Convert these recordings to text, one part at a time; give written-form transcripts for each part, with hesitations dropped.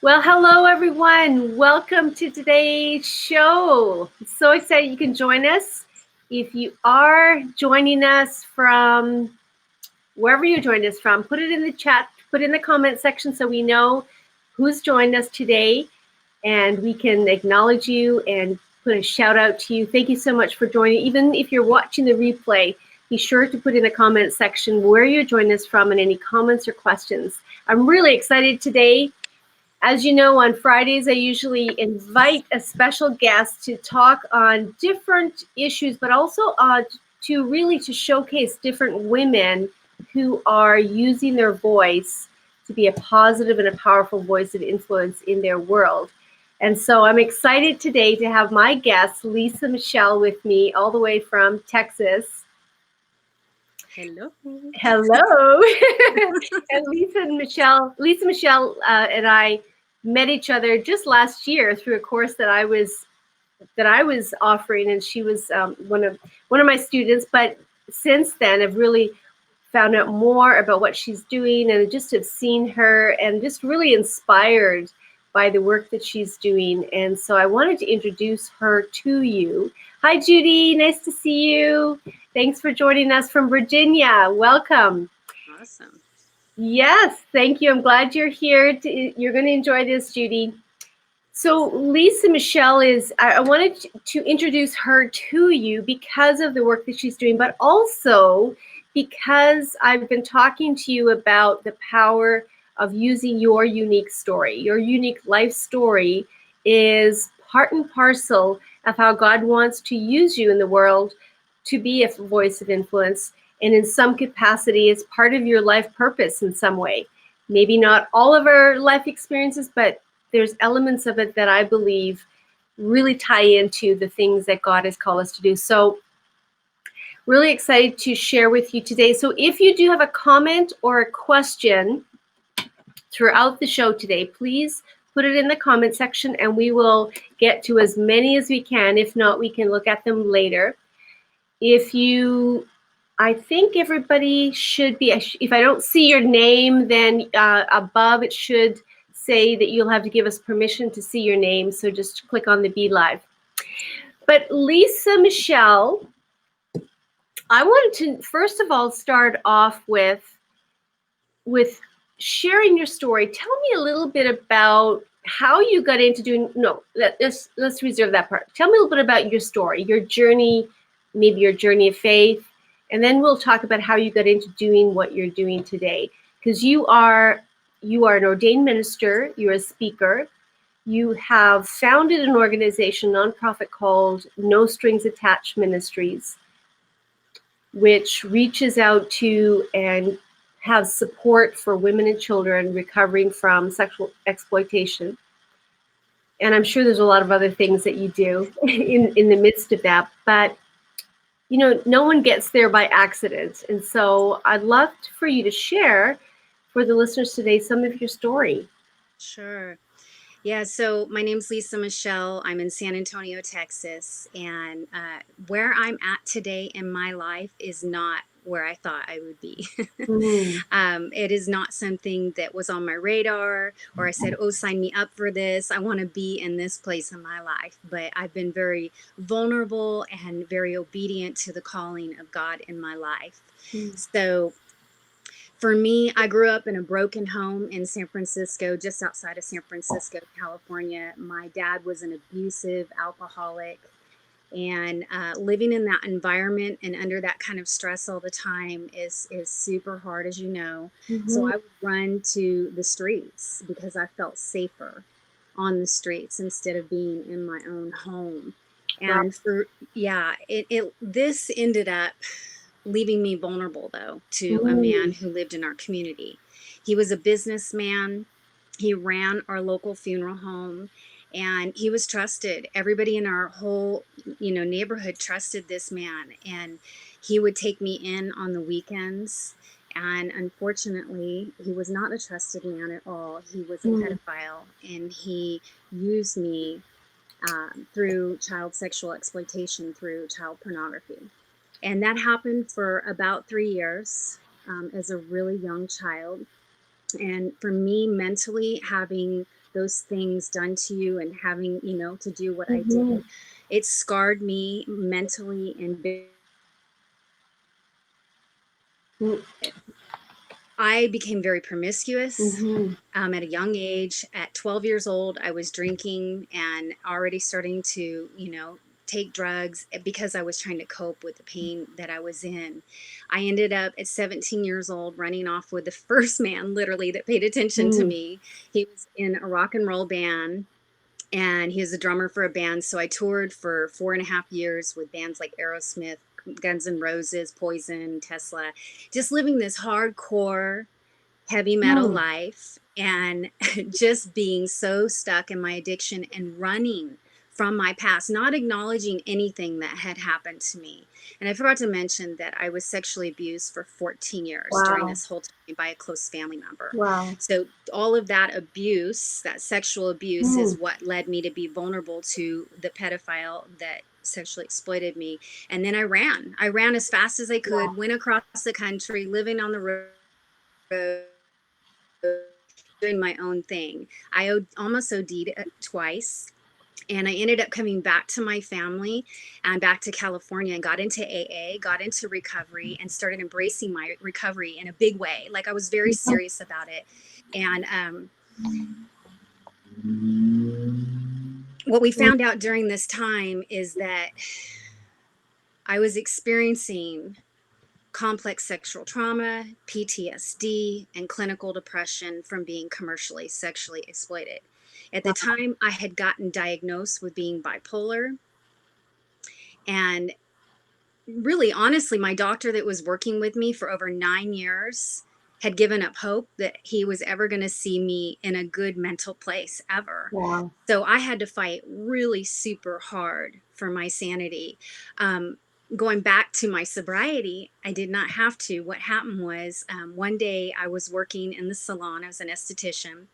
Well, hello everyone. Welcome to today's show. I'm so excited you can join us. If you are joining us from wherever you joined us from, put it in the chat, put it in the comment section so we know who's joined us today and we can acknowledge you and put a shout out to you. Thank you so much for joining. Even if you're watching the replay, be sure to put in the comment section where you're joining us from and any comments or questions. I'm really excited today. As you know, on Fridays, I usually invite a special guest to talk on different issues, but also to showcase different women who are using their voice to be a positive and a powerful voice of influence in their world. And so I'm excited today to have my guest, Lisa Michelle, with me all the way from Texas. Hello. Hello. And Lisa Michelle and I met each other just last year through a course that I was offering, and she was one of my students. But since then, I've really found out more about what she's doing, and just have seen her, and just really inspired by the work that she's doing. And so I wanted to introduce her to you. Hi, Judy. Nice to see you. Thanks for joining us from Virginia. Welcome. Awesome. Yes, thank you. I'm glad you're here. You're going to enjoy this, Judy. So Lisa Michelle I wanted to introduce her to you because of the work that she's doing, but also because I've been talking to you about the power of using your unique story. Your unique life story is part and parcel of how God wants to use you in the world to be a voice of influence, and in some capacity it's part of your life purpose in some way. Maybe not all of our life experiences, but there's elements of it that I believe really tie into the things that God has called us to do. So really excited to share with you today. So if you do have a comment or a question throughout the show today, please put it in the comment section and we will get to as many as we can. If not, we can look at them later. I think everybody should be, if I don't see your name, then above it should say that you'll have to give us permission to see your name. So just click on the Be Live. But Lisa Michelle, I wanted to first of all start off with sharing your story. Tell me a little bit about how you got into doing, no, let's reserve that part. Tell me a little bit about your story, your journey, maybe your journey of faith, and then we'll talk about how you got into doing what you're doing today. Because you are an ordained minister, you're a speaker, you have founded an organization, nonprofit called No Strings Attached Ministries, which reaches out to and has support for women and children recovering from sexual exploitation. And I'm sure there's a lot of other things that you do in the midst of that. But you know, no one gets there by accident. And so I'd love for you to share for the listeners today some of your story. Sure. Yeah, so my name's Lisa Michelle. I'm in San Antonio, Texas. And where I'm at today in my life is not where I thought I would be. It is not something that was on my radar, or I said, oh, sign me up for this. I want to be in this place in my life. But I've been very vulnerable and very obedient to the calling of God in my life. So for me, I grew up in a broken home in San Francisco, just outside of San Francisco, California. My dad was an abusive alcoholic, and living in that environment and under that kind of stress all the time is super hard, as you know. So I would run to the streets because I felt safer on the streets instead of being in my own home. And this ended up leaving me vulnerable, though, to a man who lived in our community. He was a businessman. He ran our local funeral home, and he was trusted. Everybody in our whole, neighborhood trusted this man, and he would take me in on the weekends. And unfortunately, he was not a trusted man at all. He was a pedophile, and he used me through child sexual exploitation, through child pornography. And that happened for about 3 years as a really young child. And for me, mentally, having those things done to you and having, you know, to do what I Mm-hmm. did, it scarred me mentally and I became very promiscuous Mm-hmm. at a young age. At 12 years old, I was drinking and already starting to, you know, take drugs because I was trying to cope with the pain that I was in. I ended up at 17 years old running off with the first man, literally, that paid attention to Mm. me. He was in a rock and roll band and he was a drummer for a band. So I toured for 4.5 years with bands like Aerosmith, Guns N' Roses, Poison, Tesla, just living this hardcore heavy metal Mm. life and just being so stuck in my addiction and running from my past, not acknowledging anything that had happened to me. And I forgot to mention that I was sexually abused for 14 years during Wow. this whole time by a close family member. Wow. So all of that abuse, that sexual abuse, is Mm. what led me to be vulnerable to the pedophile that sexually exploited me. And then I ran. I ran as fast as I Wow. could, went across the country, living on the road, doing my own thing. I almost OD'd twice. And I ended up coming back to my family and back to California and got into AA, got into recovery, and started embracing my recovery in a big way. Like I was very serious about it. And what we found out during this time is that I was experiencing complex sexual trauma, PTSD, and clinical depression from being commercially sexually exploited. At the time, I had gotten diagnosed with being bipolar. And really, honestly, my doctor that was working with me for over 9 years had given up hope that he was ever going to see me in a good mental place ever. Wow. So I had to fight really super hard for my sanity. Going back to my sobriety, I did not have to. What happened was one day I was working in the salon. I was an esthetician,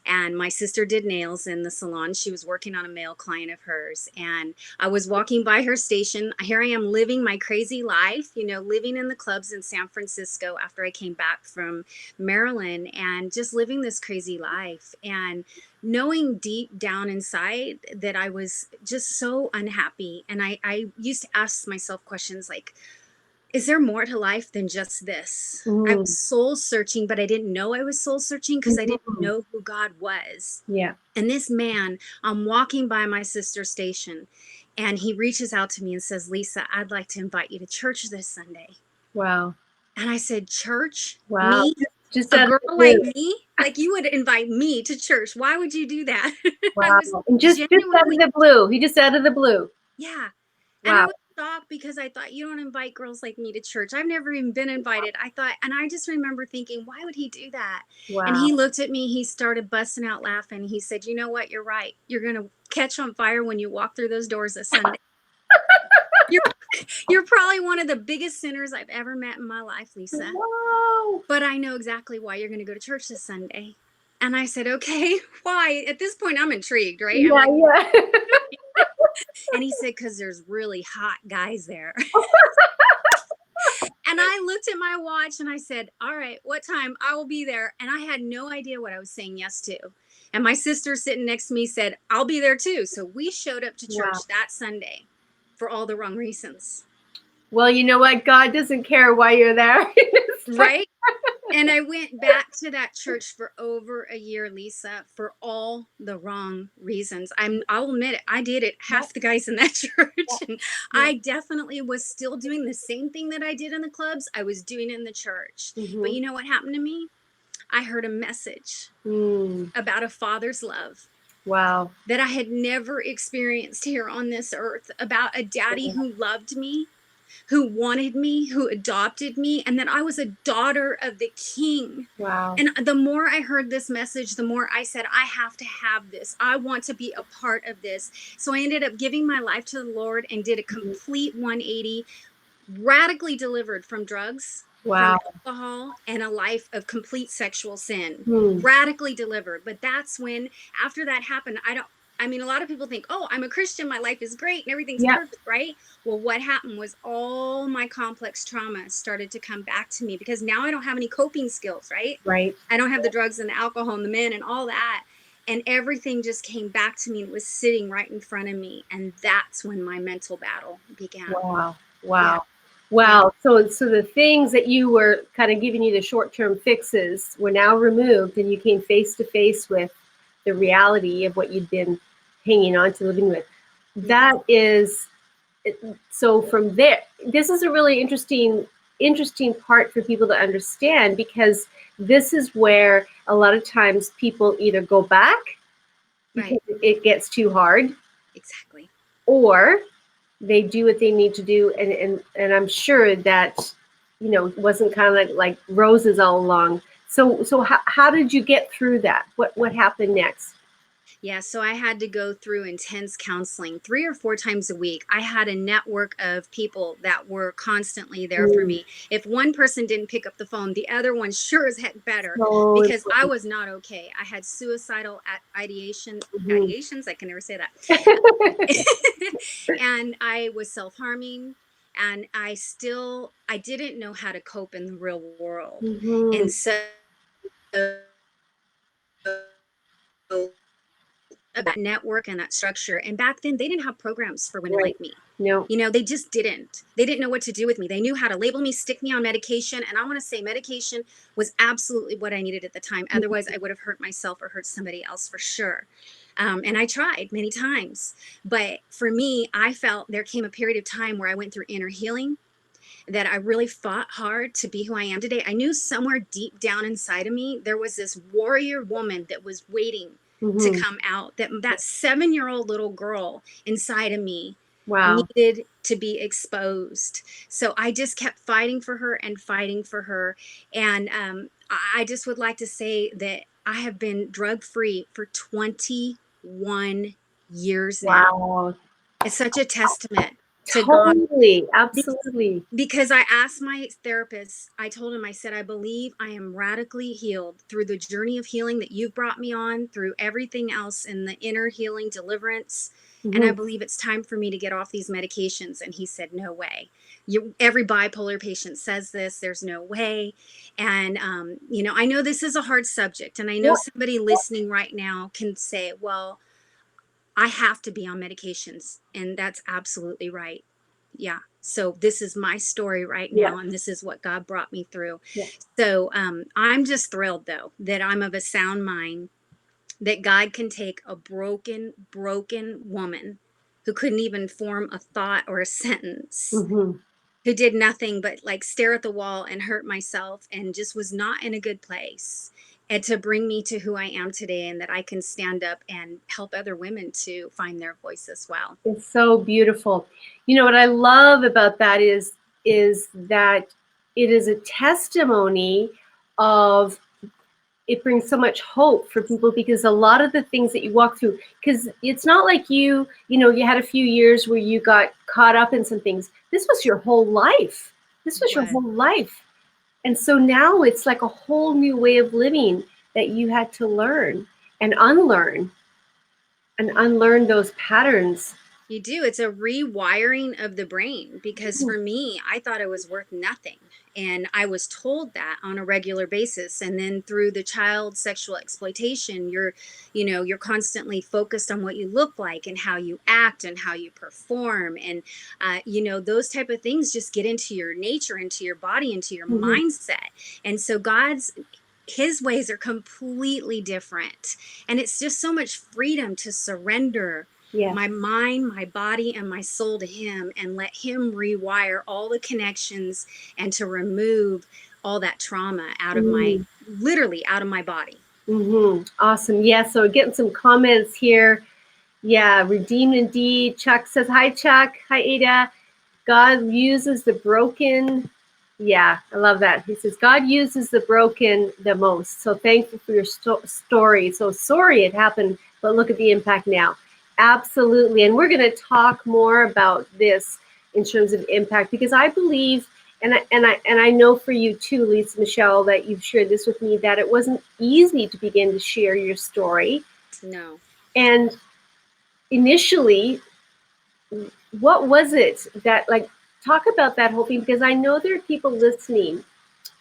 and my sister did nails in the salon. She was working on a male client of hers, and I was walking by her station. Here I am living my crazy life, you know, living in the clubs in San Francisco after I came back from Maryland, and just living this crazy life and knowing deep down inside that I was just so unhappy. And I used to ask myself questions like, is there more to life than just this? I Mm. was soul searching, but I didn't know I was soul searching because I didn't Mhm. know who God was. Yeah. And this man, I'm walking by my sister's station, and he reaches out to me and says, Lisa, I'd like to invite you to church this Sunday. Wow. And I said, church? Wow. Me? Just A out of girl the like blue. me? Like you would invite me to church. Why would you do that? I Wow. was And just out of genuinely, the blue. He just out of the blue. yeah. And I Wow. was shocked because I thought, you don't invite girls like me to church. I've never even been invited. I thought, and I just remember thinking, why would he do that? And Wow. he looked at me, he started busting out laughing. He said, you know what? You're right. You're going to catch on fire when you walk through those doors this Sunday. You're, you're probably one of the biggest sinners I've ever met in my life, Lisa. Wow. But I know exactly why you're going to go to church this Sunday. And I said, okay, why? At this point, I'm intrigued, right? I'm Yeah, like, yeah. and he said, because there's really hot guys there. And I looked at my watch and I said, all right, what time? I will be there. And I had no idea what I was saying yes to. And my sister sitting next to me said, I'll be there too. So we showed up to Wow. church that Sunday for all the wrong reasons. Well, you know what? God doesn't care why you're there. Right? And I went back to that church for over a year, Lisa, for all the wrong reasons. I'll admit it, I did it. Half the guys in that church. And Yeah. I definitely was still doing the same thing that I did in the clubs. I was doing it in the church. But you know what happened to me? I heard a message Mm. about a father's love Wow. that I had never experienced here on this earth, about a daddy who loved me, who wanted me, who adopted me, and that I was a daughter of the King. Wow. And the more I heard this message, the more I said, I have to have this. I want to be a part of this. So I ended up giving my life to the Lord and did a complete 180, radically delivered from drugs, from Wow. alcohol, and a life of complete sexual sin. Hmm. Radically delivered. But that's when, after that happened, I mean, a lot of people think, oh, I'm a Christian, my life is great and everything's Yeah. perfect, right? Well, what happened was all my complex trauma started to come back to me because now I don't have any coping skills, right? Right. I don't have the drugs and the alcohol and the men and all that. And everything just came back to me and it was sitting right in front of me. And that's when my mental battle began. Wow. Yeah. Wow. Yeah. Wow. So the things that you were kind of giving you the short-term fixes were now removed, and you came face to face with the reality of what you'd been hanging on to, living with. Mm-hmm. That is, so from there, this is a really interesting part for people to understand, because this is where a lot of times people either go back because Right. it gets too hard, Exactly. or they do what they need to do, and I'm sure that, it wasn't kind of like roses all along. So how did you get through that? What happened next? Yeah, so I had to go through intense counseling 3 or 4 times a week. I had a network of people that were constantly there for Mm, me. If one person didn't pick up the phone, the other one sure as heck better, so because I important. was not okay. I had suicidal Mhm. ideations. I can never say that. And I was self-harming, and I didn't know how to cope in the real world. Mhm. And so that network and that structure. And back then, they didn't have programs for women Right. like me. No. They just didn't. They didn't know what to do with me. They knew how to label me, stick me on medication. And I want to say medication was absolutely what I needed at the time. Otherwise, I would have hurt myself or hurt somebody else for sure. And I tried many times. But for me, I felt there came a period of time where I went through inner healing, that I really fought hard to be who I am today. I knew somewhere deep down inside of me, there was this warrior woman that was waiting to Mhm. come out. That 7-year-old little girl inside of me Wow. needed to be exposed. So I just kept fighting for her and fighting for her. And I just would like to say that I have been drug free for 21 years now. Wow. It's such a testament to God. Totally. Be- Absolutely. because I asked my therapist, I told him, I said, I believe I am radically healed through the journey of healing that you've brought me on, through everything else in the inner healing deliverance. And I Mhm. believe it's time for me to get off these medications. And he said, no way. Every bipolar patient says this, there's no way. And, I know this is a hard subject. And I know Yeah. somebody listening right now can say, well, I have to be on medications. And that's absolutely right. Yeah. So this is my story right Yeah. now, and this is what God brought me through. Yeah. So I'm just thrilled, though, that I'm of a sound mind, that God can take a broken woman who couldn't even form a thought or a sentence, Mhm. who did nothing but like stare at the wall and hurt myself and just was not in a good place, and to bring me to who I am today, and that I can stand up and help other women to find their voice as well. It's so beautiful. What I love about that is that it is a testimony of, it brings so much hope for people, because a lot of the things that you walk through, because it's not like you had a few years where you got caught up in some things. This was your whole life. This was your What? whole life. And so now it's like a whole new way of living that you had to learn and unlearn those patterns. You do. It's a rewiring of the brain, because for me, I thought I was worth nothing. And I was told that on a regular basis. And then through the child sexual exploitation, you're constantly focused on what you look like and how you act and how you perform. And, those type of things just get into your nature, into your body, into your Mhm. mindset. And so his ways are completely different. And it's just so much freedom to surrender Yes. my mind, my body, and my soul to him, and let him rewire all the connections, and to remove all that trauma literally out of my body. Awesome. Yeah. So getting some comments here. Yeah. Redeemed indeed. Chuck says, hi, Chuck. Hi, Ada. God uses the broken. Yeah, I love that. He says, God uses the broken the most. So thankful for your story. So sorry it happened, but look at the impact now. Absolutely. And we're going to talk more about this in terms of impact, because I believe, and I know for you too, Lisa Michelle, that you've shared this with me, that it wasn't easy to begin to share your story. No. And initially, what was it that, like, talk about that whole thing, because I know there are people listening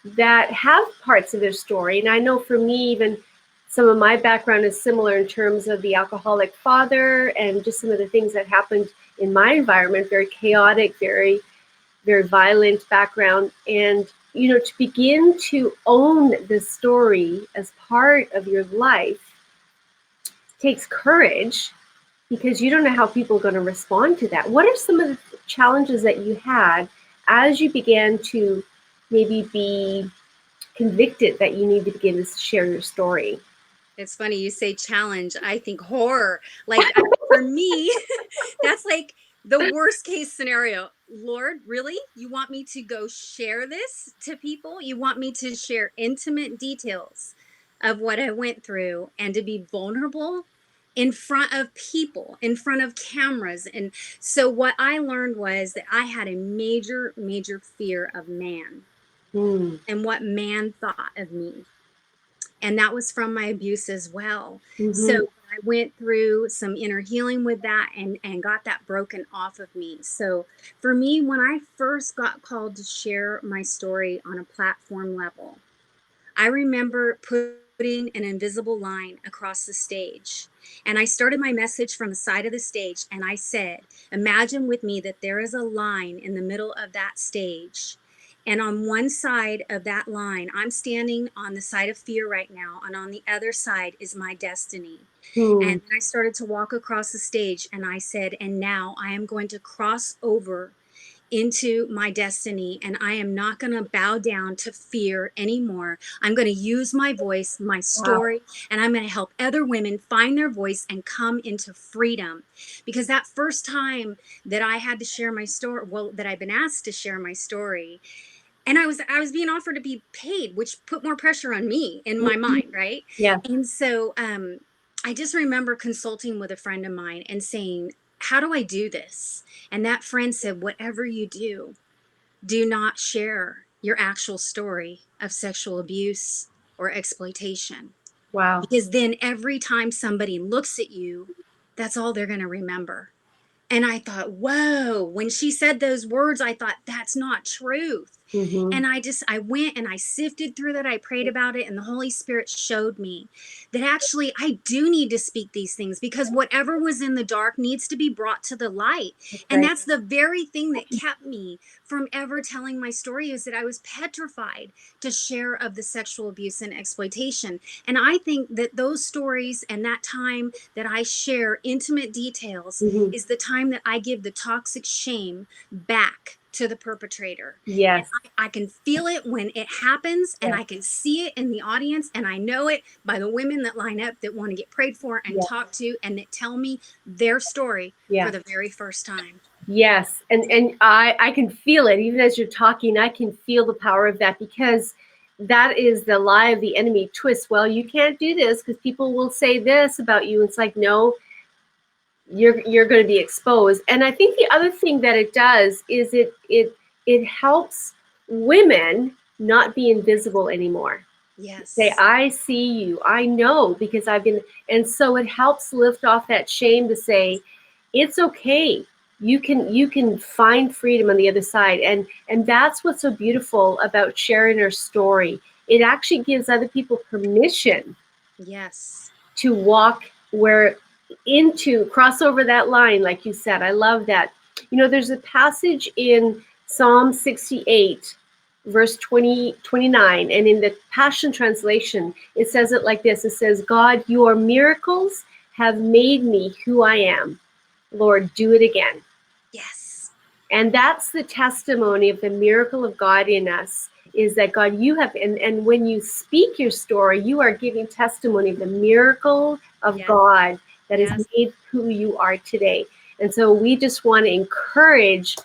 that have parts of their story. And I know for me, even some of my background is similar in terms of the alcoholic father and just some of the things that happened in my environment, very chaotic, very, very violent background. And, you know, to begin to own the story as part of your life takes courage, because you don't know how people are going to respond to that. What are some of the challenges that you had as you began to maybe be convicted that you need to begin to share your story? It's funny you say challenge. I think horror. Like for me, that's like the worst case scenario. Lord, really? You want me to go share this to people? You want me to share intimate details of what I went through and to be vulnerable in front of people, in front of cameras? And so what I learned was that I had a major, major fear of man Mm. and what man thought of me, and that was from my abuse as well. So Mm-hmm. I went through some inner healing with that and got that broken off of me. So for me, when I first got called to share my story on a platform level, I remember putting an invisible line across the stage. And I started my message from the side of the stage, and I said, imagine with me that there is a line in the middle of that stage. And on one side of that line, I'm standing on the side of fear right now, and on the other side is my destiny. Mm. And then I started to walk across the stage, and I said, and now I am going to cross over into my destiny, and I am not going to bow down to fear anymore. I'm going to use my voice, my Wow. story, and I'm going to help other women find their voice and come into freedom. Because that first time that I had to share my story, well, that I've been asked to share my story, and I was being offered to be paid, which put more pressure on me in my Mhm. mind, right? Yeah. And so I just remember consulting with a friend of mine and saying, how do I do this? And that friend said, whatever you do not share your actual story of sexual abuse or exploitation, Wow. because then every time somebody looks at you, that's all they're going to remember. And I thought, whoa, when she said those words, I thought, that's not truth. Mm-hmm. And I went and I sifted through that. I prayed about it, and the Holy Spirit showed me that actually I do need to speak these things, because whatever was in the dark needs to be brought to the light. That's And right. that's the very thing that kept me from ever telling my story, is that I was petrified to share of the sexual abuse and exploitation. And I think that those stories and that time that I share intimate details Mm-hmm. is the time that I give the toxic shame back to the perpetrator. And Yes. I can feel it when it happens, and Yes. I can see it in the audience, and I know it by the women that line up that want to get prayed for and Yes. talked to and that tell me their story for Yeah. the very first time. Yes. And I can feel it even as you're talking. I can feel the power of that, because that is the lie of the enemy twist. Well, you can't do this because people will say this about you. It's like, no, you're going to be exposed. And I think the other thing that it does is it helps women not be invisible anymore. Say, Yes. I see you, I know, because I've been. And so it helps lift off that shame to say, it's okay, you can find freedom on the other side. And that's what's so beautiful about sharing our story. It actually gives other people permission Yes. to walk where, into cross over that line, like you said. I love that. You know, there's a passage in Psalm 68 verse 29, and in the Passion Translation it says it like this. It says, God, your miracles have made me who I am. Lord, do it again. Yes. And that's the testimony of the miracle of God in us, is that God, you have, and when you speak your story, you are giving testimony of the miracle of Yes. God that has Yes. made who you are today. And so we just want to encourage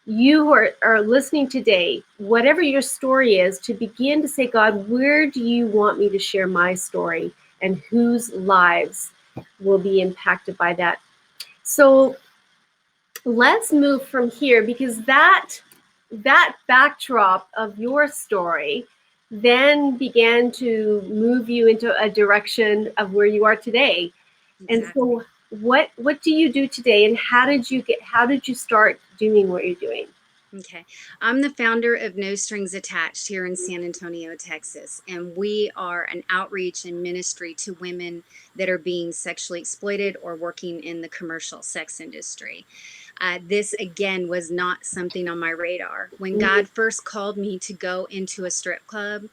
you who are listening today, whatever your story is, to begin to say, God, where do you want me to share my story, and whose lives will be impacted by that? So let's move from here, because that backdrop of your story then began to move you into a direction of where you are today. And Exactly. so what do you do today, and how did you start doing what you're doing? Okay. I'm the founder of No Strings Attached here in San Antonio, Texas. And we are an outreach and ministry to women that are being sexually exploited or working in the commercial sex industry. This, again, was not something on my radar. When Mhm. God first called me to go into a strip club,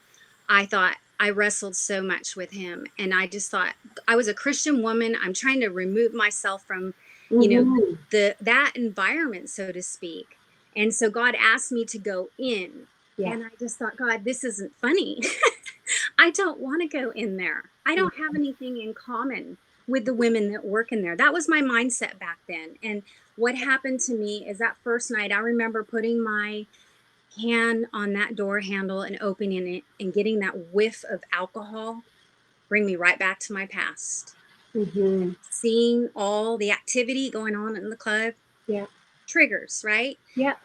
I thought, I wrestled so much with him. And I just thought, I was a Christian woman. I'm trying to remove myself from, you know, Mhm. that environment, so to speak. And so God asked me to go in. Yeah. And I just thought, God, this isn't funny. I don't want to go in there. I don't have anything in common with the women that work in there. That was my mindset back then. And what happened to me is that first night, I remember putting my hand on that door handle and opening it and getting that whiff of alcohol bring me right back to my past. Mhm. Seeing all the activity going on in the club Yeah. triggers, right? Yeah.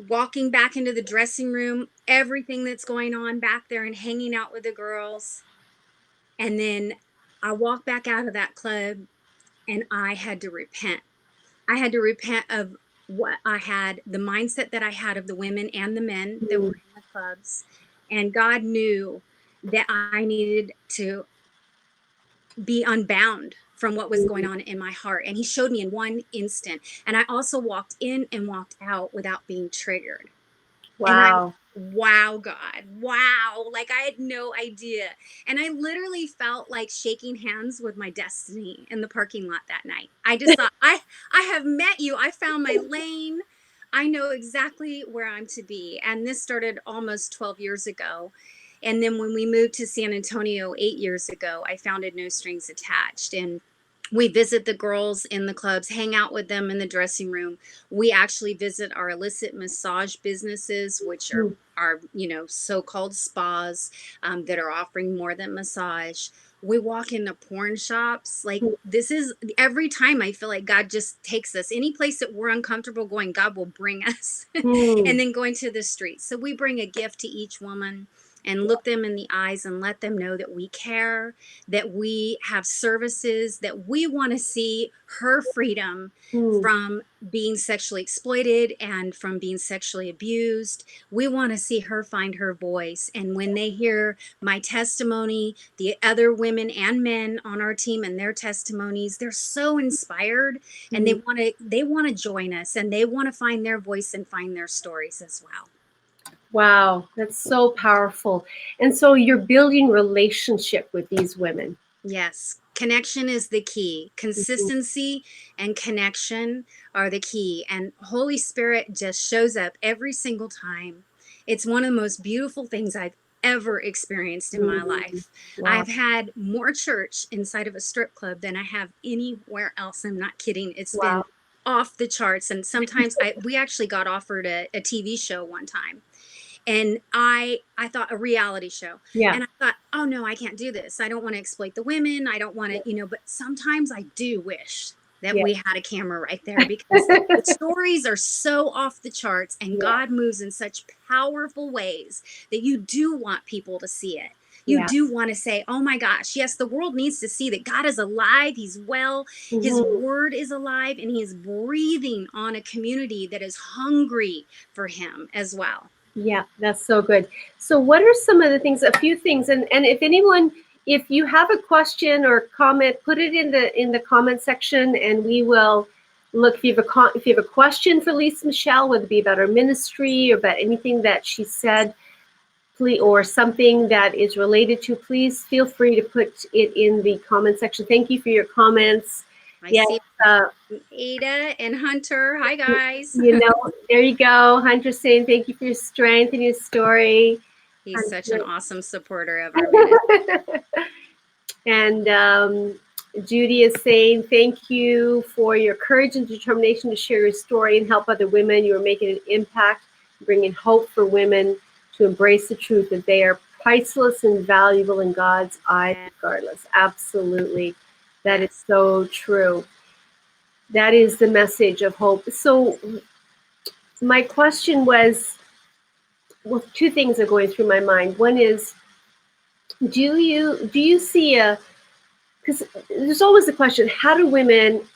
Walking back into the dressing room, everything that's going on back there and hanging out with the girls. And then I walked back out of that club and I had to repent. I had to repent of what I had, the mindset that I had of the women and the men that Mhm. were in the clubs. And God knew that I needed to be unbound from what was going on in my heart. And He showed me in one instant. And I also walked in and walked out without being triggered. And I, Wow. wow, God, wow. Like I had no idea. And I literally felt like shaking hands with my destiny in the parking lot that night. I just thought, I have met you. I found my lane. I know exactly where I'm to be. And this started almost 12 years ago. And then when we moved to San Antonio 8 years ago, I founded No Strings Attached. And we visit the girls in the clubs, hang out with them in the dressing room. We actually visit our illicit massage businesses, which Mhm. are so-called spas that are offering more than massage. We walk into porn shops. Like this is every time I feel like God just takes us any place that we're uncomfortable going, God will bring us. Mhm. And then going to the streets. So we bring a gift to each woman and look them in the eyes and let them know that we care, that we have services, that we want to see her freedom Mhm. from being sexually exploited and from being sexually abused. We want to see her find her voice. And when they hear my testimony, the other women and men on our team and their testimonies, they're so inspired and Mhm. they want to join us and they want to find their voice and find their stories as well. Wow, that's so powerful. And so you're building relationship with these women. Yes, connection is the key. Mhm. Consistency and connection are the key. And Holy Spirit just shows up every single time. It's one of the most beautiful things I've ever experienced in my Mhm. life. Wow. I've had more church inside of a strip club than I have anywhere else. I'm not kidding. It's been Wow. off the charts. And sometimes we actually got offered a TV show one time, and I thought a reality show, Yeah. and I thought, oh no, I can't do this. I don't want to exploit the women. I don't want Yeah. to, but sometimes I do wish that Yeah. we had a camera right there, because the stories are so off the charts and Yeah. God moves in such powerful ways that you do want people to see it. You Yeah. do want to say, oh my gosh, yes, the world needs to see that God is alive. He's well. His Mhm. word is alive, and He is breathing on a community that is hungry for Him as well. Yeah, that's so good. So what are some of the things, a few things, and if anyone, if you have a question or comment, put it in the comment section and we will look. If you have if you have a question for Lisa Michelle, whether it be about her ministry or about anything that she said, please, or something that is related to, please feel free to put it in the comment section. Thank you for your comments. I Yes, see uh, Ada and Hunter. Hi, guys. there you go. Hunter saying thank you for your strength and your story. He's such an Hunter. awesome supporter of our ministry. And Judy is saying, thank you for your courage and determination to share your story and help other women. You are making an impact, bringing hope for women to embrace the truth that they are priceless and valuable in God's eyes, Yeah, regardless. Absolutely. That is yes. so true. That is the message of hope. So, my question was, well, two things are going through my mind. One is, do you see because there's always the question, how do women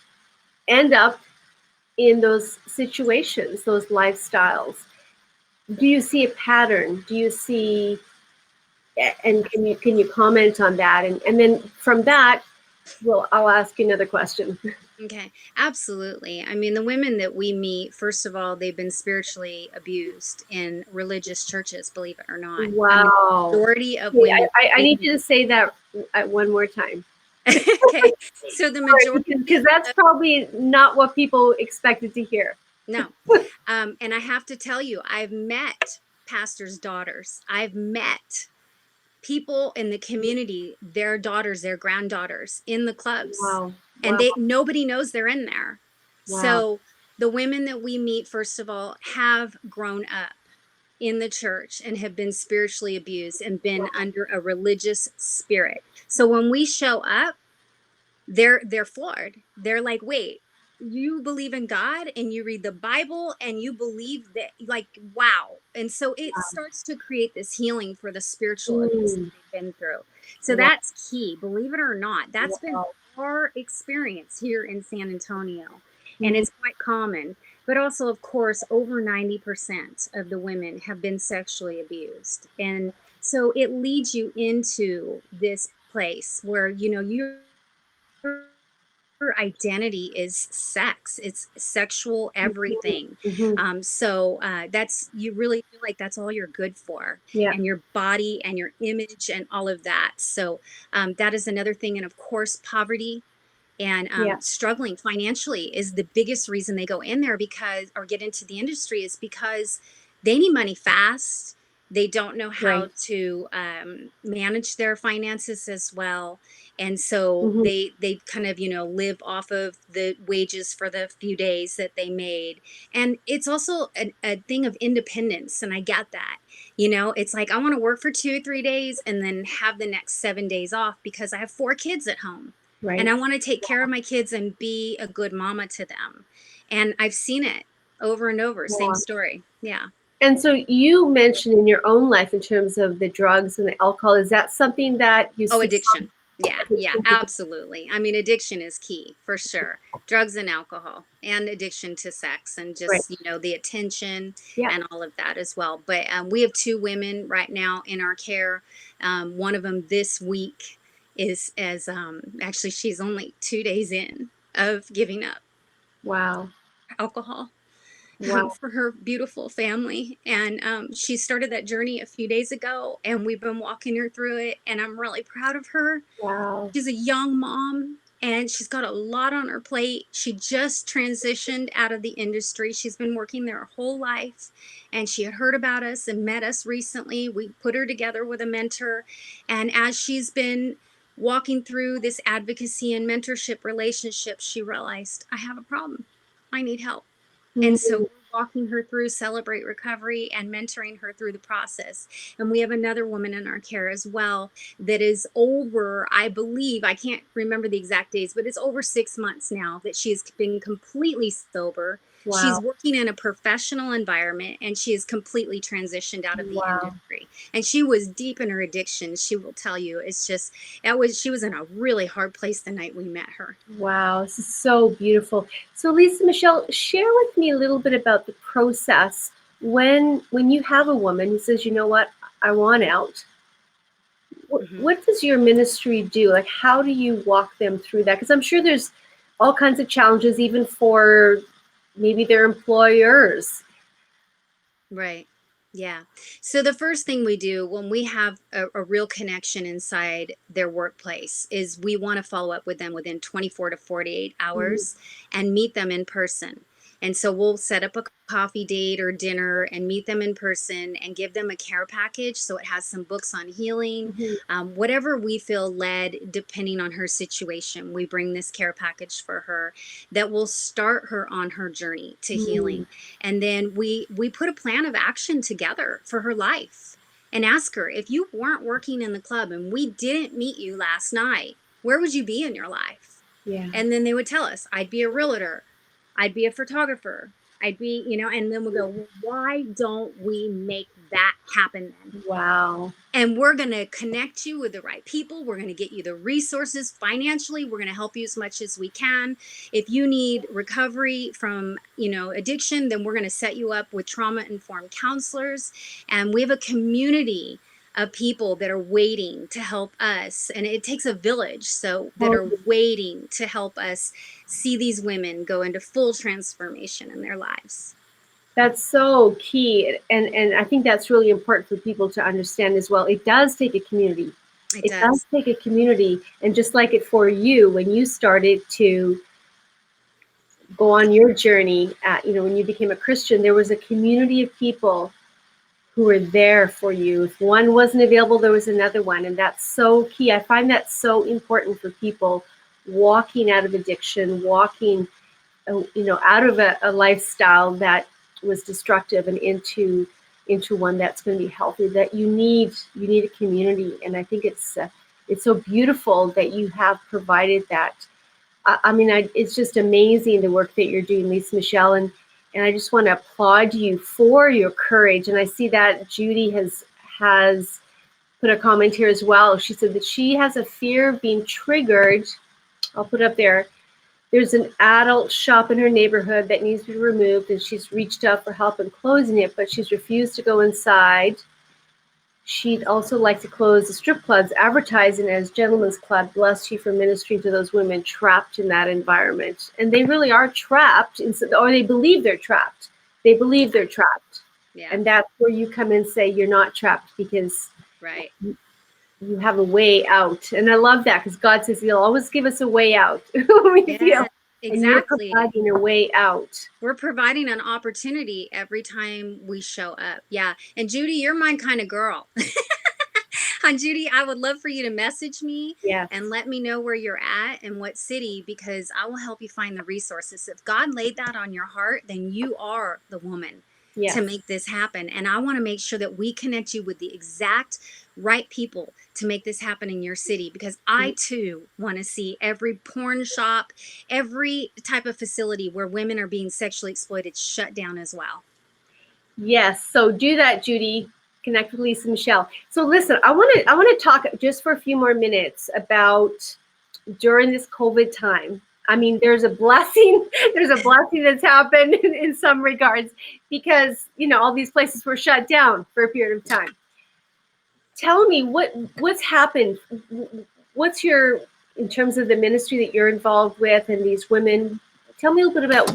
end up in those situations, those lifestyles? Do you see a pattern? Do you see, and can you comment on that? And then from that, well, I'll ask you another question. Okay, absolutely. I mean, the women that we meet, first of all, they've been spiritually abused in religious churches, believe it or not. I mean, the Wow. majority of Okay, women I we need meet. you to say that one more time. Okay, so the majority Because that's probably not what people expected to hear. No. And I have to tell you, I've met pastors' daughters. I've met people in the community, their daughters, their granddaughters in the clubs. Wow. And Wow. nobody knows they're in there. Wow. So the women that we meet, first of all, have grown up in the church and have been spiritually abused and been under a religious spirit. So when we show up, they're floored. They're like, wait, you believe in God and you read the Bible and you believe that, like, wow. And so it starts to create this healing for the spiritual abuse that Mm, they've been through. So wow. that's key, believe it or not. That's been Wow. our experience here in San Antonio. And Mm, it's quite common. But also, of course, over 90% of the women have been sexually abused. And so it leads you into this place where, you're identity is sex. It's sexual everything. mhm. So that's, you really feel like that's all you're good for, Yeah. and your body and your image and all of that. So that is another thing. And of course, poverty and Yeah. struggling financially is the biggest reason they go in there, because, or get into the industry, is because they need money fast. They don't know how Right. to manage their finances as well, and so Mhm. they kind of live off of the wages for the few days that they made. And it's also a thing of independence, and I get that. It's like, I want to work for 2 or 3 days and then have the next 7 days off because I have 4 kids at home, and Right. I want to take care of my kids and be a good mama to them. And I've seen it over and over. Same Yeah. story. Yeah. And so you mentioned in your own life in terms of the drugs and the alcohol, is that something that you Oh, see? addiction. Yeah, absolutely. I mean, addiction is key for sure. Drugs and alcohol, and addiction to sex, and Right. just, the attention Yeah. and all of that as well. But we have 2 women right now in our care. One of them this week is, as actually, she's only 2 days in of giving up Wow. alcohol Wow. for her beautiful family. And she started that journey a few days ago, and we've been walking her through it. And I'm really proud of her. Wow. She's a young mom and she's got a lot on her plate. She just transitioned out of the industry. She's been working there her whole life, and she had heard about us and met us recently. We put her together with a mentor. And as she's been walking through this advocacy and mentorship relationship, she realized, I have a problem. I need help. And so Mm, we're walking her through Celebrate Recovery and mentoring her through the process. And we have another woman in our care as well that is over, I believe, I can't remember the exact days, but it's over 6 months now that she's been completely sober. wow. She's working in a professional environment, and she has completely transitioned out of the Wow. industry. And she was deep in her addiction. She will tell you, it's just, she was in a really hard place the night we met her. Wow. This is so beautiful. So Lisa Michelle, share with me a little bit about the process when you have a woman who says, you know what, I want out. Mhm. What does your ministry do? Like, how do you walk them through that? Because I'm sure there's all kinds of challenges, even for maybe their employers. Right. Yeah. So the first thing we do when we have a real connection inside their workplace is we want to follow up with them within 24 to 48 Mhm. hours and meet them in person. And so we'll set up a coffee date or dinner and meet them in person and give them a care package. So it has some books on healing, Mhm. whatever we feel led, depending on her situation. We bring this care package for her that will start her on her journey to Mhm. healing. And then we put a plan of action together for her life and ask her, if you weren't working in the club and we didn't meet you last night, where would you be in your life? Yeah. And then they would tell us, I'd be a realtor, I'd be a photographer, I'd be, and then we'll go, well, why don't we make that happen then. Wow. And we're going to connect you with the right people. We're going to get you the resources financially. We're going to help you as much as we can. If you need recovery from, addiction, then we're going to set you up with trauma-informed counselors. And we have a community of people that are waiting to help us. And it takes a village, so that are waiting to help us see these women go into full transformation in their lives. That's so key. And I think that's really important for people to understand as well. It does take a community. It Does does. take a community. And just like it for you, when you started to go on your journey, when you became a Christian, there was a community of people who were there for you. If one wasn't available, there was another one. And that's so key. I find that so important for people walking out of addiction, walking out of a lifestyle that was destructive and into one that's going to be healthy. That you need a community, and I think it's so beautiful that you have provided that. It's just amazing the work that you're doing, Lisa Michelle, and I just want to applaud you for your courage. And I see that Judy has put a comment here as well. She said that she has a fear of being triggered. I'll put it up there. There's an adult shop in her neighborhood that needs to be removed, and she's reached out for help in closing it, but she's refused to go inside. She'd also like to close the strip clubs, advertising as Gentlemen's Club. Bless you for ministering to those women trapped in that environment. And they really are trapped, or they believe they're trapped. They believe they're trapped. Yeah. And that's where you come and say you're not trapped, because right. You have a way out. And I love that, because God says he'll always give us a way out when we feel. Exactly. And you're providing a way out. We're providing an opportunity every time we show up. Yeah. And Judy, you're my kind of girl. And Judy, I would love for you to message me and let me know where you're at and what city, because I will help you find the resources. If God laid that on your heart, then you are the woman to make this happen. And I want to make sure that we connect you with the exact right people to make this happen in your city, because I too want to see every porn shop, every type of facility where women are being sexually exploited shut down as well. Yes. So do that, Judy. Connect with Lisa Michelle. So listen, I want to talk just for a few more minutes about during this COVID time. There's a blessing. There's a blessing that's happened in some regards, because all these places were shut down for a period of time. Tell me what's happened. What's in terms of the ministry that you're involved with and these women? Tell me a little bit about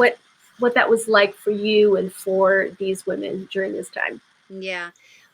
what that was like for you and for these women during this time. Yeah.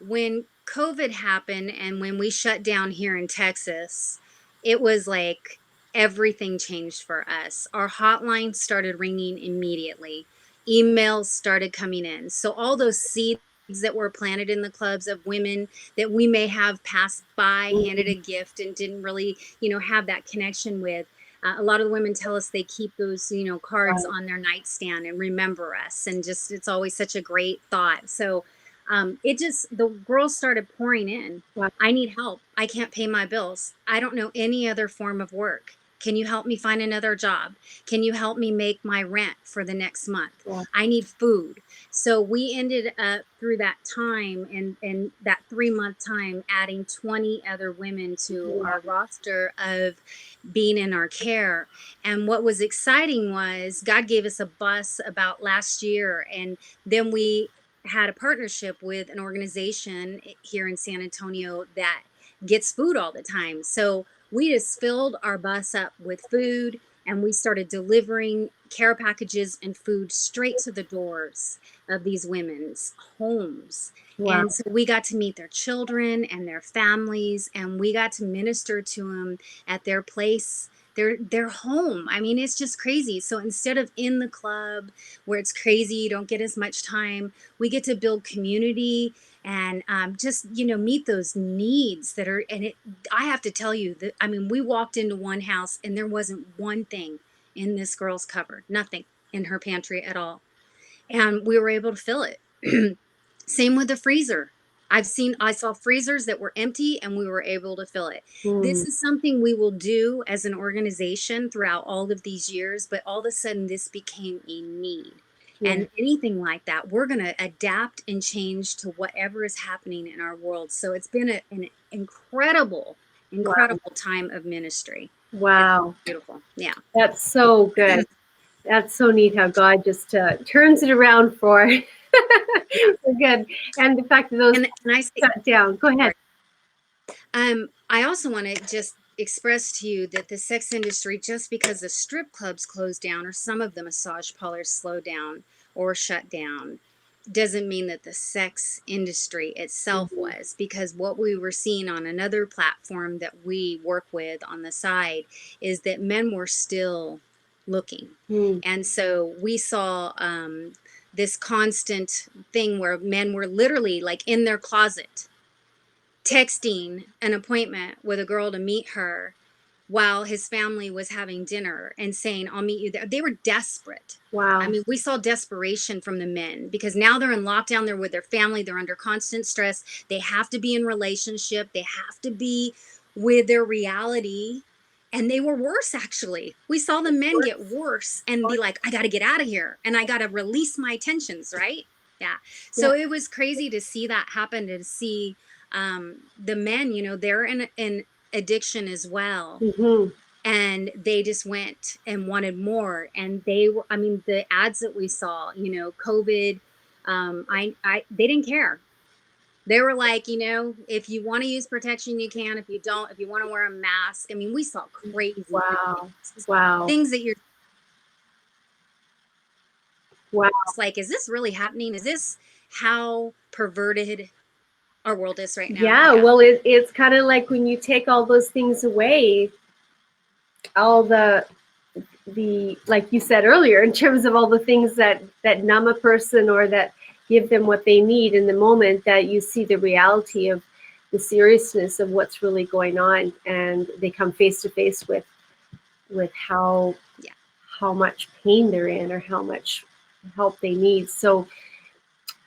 When COVID happened and when we shut down here in Texas, it was like everything changed for us. Our hotline started ringing immediately. Emails started coming in. So all those seeds that were planted in the clubs of women that we may have passed by, handed a gift, and didn't really, have that connection with. A lot of the women tell us they keep those, cards on their nightstand and remember us. And just, it's always such a great thought. So the girls started pouring in. Wow. I need help. I can't pay my bills. I don't know any other form of work. Can you help me find another job? Can you help me make my rent for the next month? Yeah. I need food. So we ended up through that time and that 3-month time adding 20 other women to our roster of being in our care. And what was exciting was God gave us a bus about last year, and then we had a partnership with an organization here in San Antonio that gets food all the time. So we just filled our bus up with food, and we started delivering care packages and food straight to the doors of these women's homes. Wow. And so we got to meet their children and their families, and we got to minister to them at their place, their home. It's just crazy. So instead of in the club where it's crazy, you don't get as much time, we get to build community and just, meet those needs that are, I have to tell you that, we walked into one house and there wasn't one thing in this girl's cupboard, nothing in her pantry at all. And we were able to fill it. Same with the freezer. I saw freezers that were empty and we were able to fill it. This is something we will do as an organization throughout all of these years, but all of a sudden this became a need. Yeah. and anything like that. We're going to adapt and change to whatever is happening in our world. So it's been an incredible, Wow. incredible time of ministry. It's Wow. beautiful. Yeah. That's so good. That's so neat how God just turns it around for Yeah. for good. And the fact that those And I say, shut down. Go ahead. I also want to just express to you that the sex industry, just because the strip clubs closed down or some of the massage parlors slowed down or shut down, doesn't mean that the sex industry itself Mhm. was, because what we were seeing on another platform that we work with on the side is that men were still looking. Mm. And so we saw this constant thing where men were literally like in their closet texting an appointment with a girl to meet her while his family was having dinner and saying, I'll meet you there. They were desperate. I Wow. mean, we saw desperation from the men because now they're in lockdown. They're with their family. They're under constant stress. They have to be in relationship. They have to be with their reality. And they were worse, actually. We saw the men get worse and be like, I got to get out of here and I got to release my tensions, right? Yeah. Yeah. So it was crazy to see that happen, to see the men, they're in addiction as well, Hmm. and they just went and wanted more. And they were, I mean, the ads that we saw, COVID, they didn't care. They were like, if you want to use protection, you can. If you don't, if you want to wear a mask, I mean, we saw crazy Wow. things, Wow. things that you're Wow. just like, is this really happening? Is this how perverted our world is right now? Yeah. Yeah. Well, it's kind of like when you take all those things away, all the like you said earlier, in terms of all the things that numb a person or that give them what they need in the moment, that you see the reality of the seriousness of what's really going on, and they come face to face with Yeah. how much pain they're in or how much help they need. So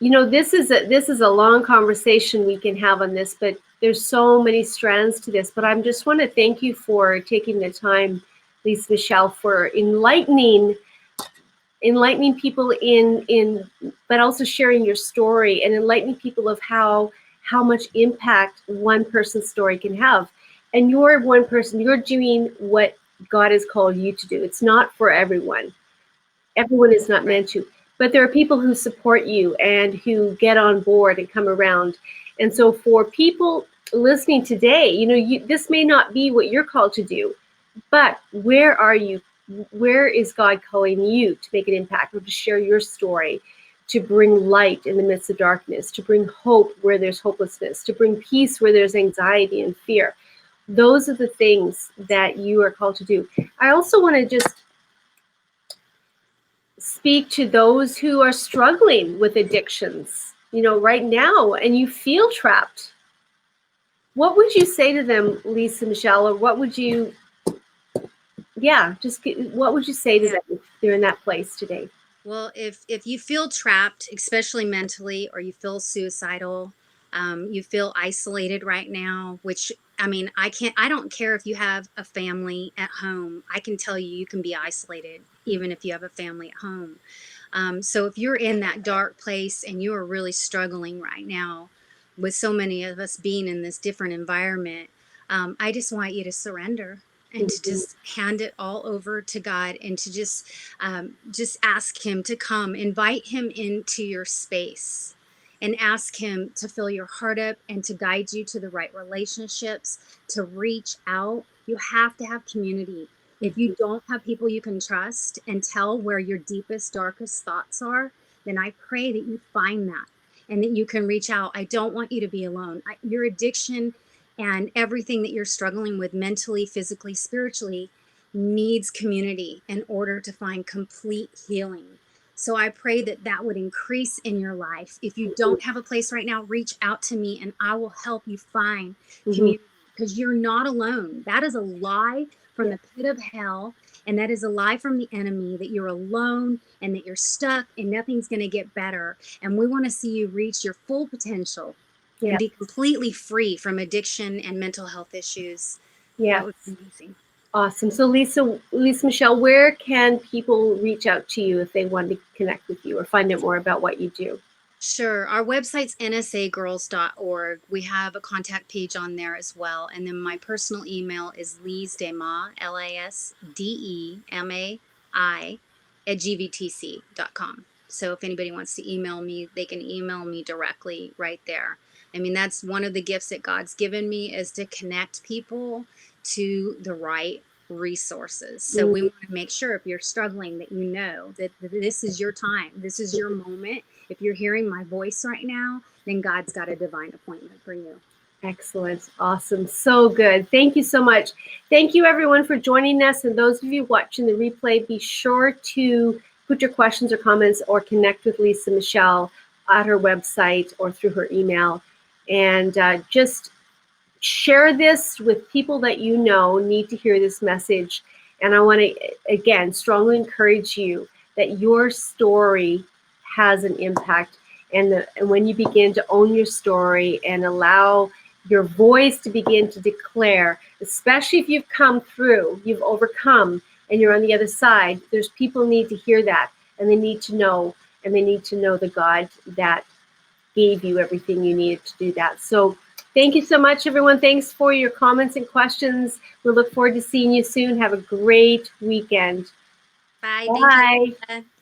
this is a long conversation we can have on this, but there's so many strands to this. But I just want to thank you for taking the time, Lisa Michelle, for enlightening people in but also sharing your story and enlightening people of how much impact one person's story can have. And you're one person, you're doing what God has called you to do. It's not for everyone. Everyone is not Right. meant to, but there are people who support you and who get on board and come around. And so for people listening today, this may not be what you're called to do, but where are you? Where is God calling you to make an impact, or to share your story, to bring light in the midst of darkness, to bring hope where there's hopelessness, to bring peace where there's anxiety and fear? Those are the things that you are called to do. I also want to just speak to those who are struggling with addictions, right now, and you feel trapped. What would you say to them, Lisa Michelle, or what would you, yeah, what would you say to Yeah. them if they're in that place today? Well, if you feel trapped, especially mentally, or you feel suicidal, you feel isolated right now, which, I mean, I don't care if you have a family at home. I can tell you, you can be isolated even if you have a family at home. So if you're in that dark place and you are really struggling right now, with so many of us being in this different environment, I just want you to surrender and to Mhm. just hand it all over to God, and to just ask Him to come, invite Him into your space, and ask Him to fill your heart up and to guide you to the right relationships, to reach out. You have to have community. If you don't have people you can trust and tell where your deepest, darkest thoughts are, then I pray that you find that and that you can reach out. I don't want you to be alone. Your addiction and everything that you're struggling with mentally, physically, spiritually needs community in order to find complete healing. So I pray that that would increase in your life. If you don't have a place right now, reach out to me and I will help you find Mhm. community, because you're not alone. That is a lie from Yeah. the pit of hell. And that is a lie from the enemy, that you're alone and that you're stuck and nothing's going to get better. And we want to see you reach your full potential and Yeah. be completely free from addiction and mental health issues. Yeah. That would be amazing. Awesome. So Lisa Michelle, where can people reach out to you if they want to connect with you or find out more about what you do? Sure. Our website's nsagirls.org. We have a contact page on there as well. And then my personal email is lisdemai, LISDEMAI, at gvtc.com. So if anybody wants to email me, they can email me directly right there. I mean, that's one of the gifts that God's given me, is to connect people to the right resources. So we want to make sure, if you're struggling, that you know that this is your time, this is your moment. If you're hearing my voice right now, then God's got a divine appointment for you. Excellent. Awesome. So good. Thank you so much. Thank you, everyone, for joining us. And those of you watching the replay, be sure to put your questions or comments or connect with Lisa Michelle at her website or through her email. And just share this with people that you know need to hear this message. And I want to, again, strongly encourage you that your story has an impact. And when you begin to own your story and allow your voice to begin to declare, especially if you've come through, you've overcome, and you're on the other side, there's people need to hear that, and they need to know, the God that gave you everything you needed to do that. So thank you so much, everyone. Thanks for your comments and questions. We look forward to seeing you soon. Have a great weekend. Bye. Bye. Thank you.